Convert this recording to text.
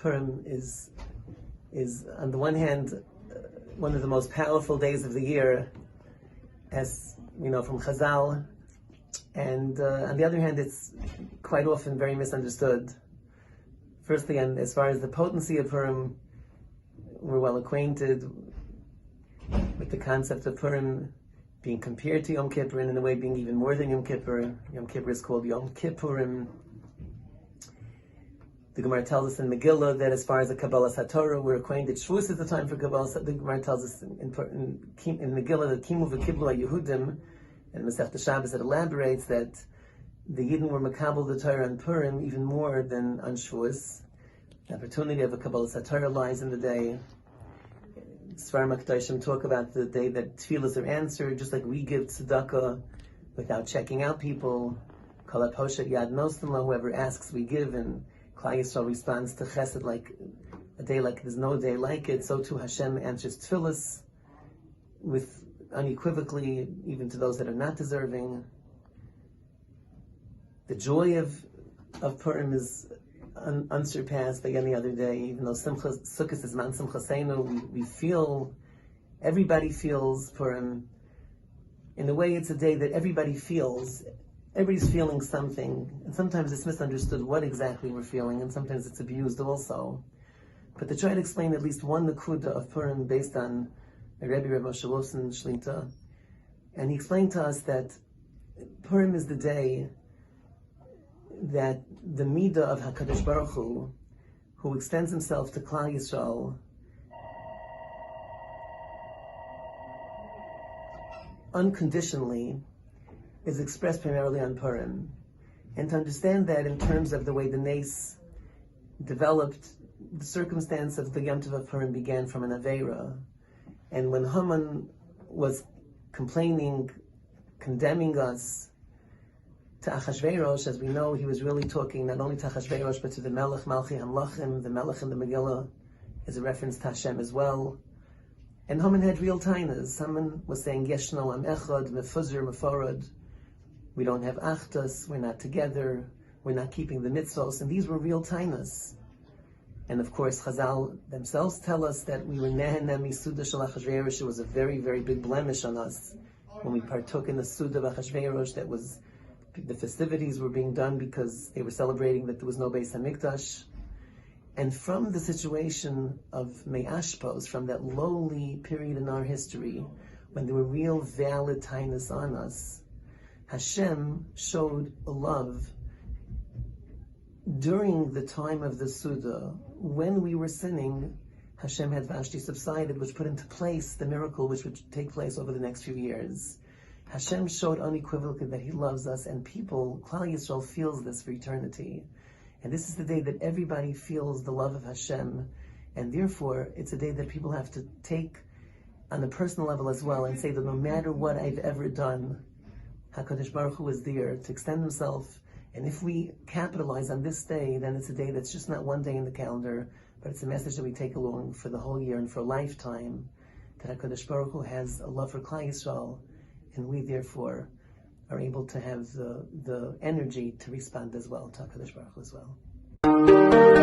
Purim is on the one hand one of the most powerful days of the year, as we know from Chazal, and on the other hand, it's quite often very misunderstood. Firstly, and as far as the potency of Purim, we're well acquainted with the concept of Purim being compared to Yom Kippur, and in a way being even more than Yom Kippur. Yom Kippur is called Yom Kippurim. The Gemara tells us in Megillah that as far as the Kabbalah Satorah, we're acquainted. Shavuos is the time for Kabbalah. The Gemara tells us in Megillah that Kimu v'Kiblu Yehudim, and Mesivta Shabbos it elaborates that the Yidden were makabel the Torah on Purim even more than on Shavuos. The opportunity of a Kabbalah Satorah lies in the day. Sfarim HaKadoshim talk about the day that tefillas are answered, just like we give tzedakah without checking out people. Kol haposhet yad nosen lo, whoever asks we give, and Klal Yisrael responds to chesed like a day like there's no day like it. So too Hashem answers tefillas with unequivocally, even to those that are not deserving. The joy of Purim is unsurpassed by any other day. Even though Sukkot is Man Simchaseinu, we feel, everybody feels Purim. In a way, it's a day that everybody feels. Everybody's feeling something, and sometimes it's misunderstood what exactly we're feeling, and sometimes it's abused also. But to try to explain at least one nakuda of Purim based on Rabbi Moshe Wolfson Shlita, and he explained to us that Purim is the day that the midah of HaKadosh Baruch Hu, who extends himself to Klal Yisrael, unconditionally, is expressed primarily on Purim. And to understand that in terms of the way the Nes developed, the circumstance of the Yom Tov of Purim began from an Aveira. And when Haman was complaining, condemning us to Achashverosh, as we know, he was really talking not only to Achashverosh, but to the Melech Malchi Hamlachim. The Melech in the Megillah is a reference to Hashem as well. And Haman had real tainas. Haman was saying, Yeshno Am Echad, Mefuzir, Meforad. We don't have Achdas, we're not together, we're not keeping the mitzvos, and these were real tainas. And of course, Chazal themselves tell us that we were Nehena Misuda Shel Achashverosh. It was a very, very big blemish on us when we partook in the Suda of Achashverosh. That was, the festivities were being done because they were celebrating that there was no Beis HaMikdash. And from the situation of Me'ashpos, from that lowly period in our history, when there were real valid tainas on us, Hashem showed a love during the time of the Suda. When we were sinning, Hashem had Vashti subsided, which put into place the miracle which would take place over the next few years. Hashem showed unequivocally that He loves us, and people, Klal Yisrael, feels this for eternity. And this is the day that everybody feels the love of Hashem, and therefore it's a day that people have to take on a personal level as well, and say that no matter what I've ever done, HaKadosh Baruch Hu is there to extend Himself. And if we capitalize on this day, then it's a day that's just not one day in the calendar, but it's a message that we take along for the whole year and for a lifetime, that HaKadosh Baruch Hu has a love for Klal Yisrael, and we therefore are able to have the energy to respond as well to HaKadosh Baruch Hu as well.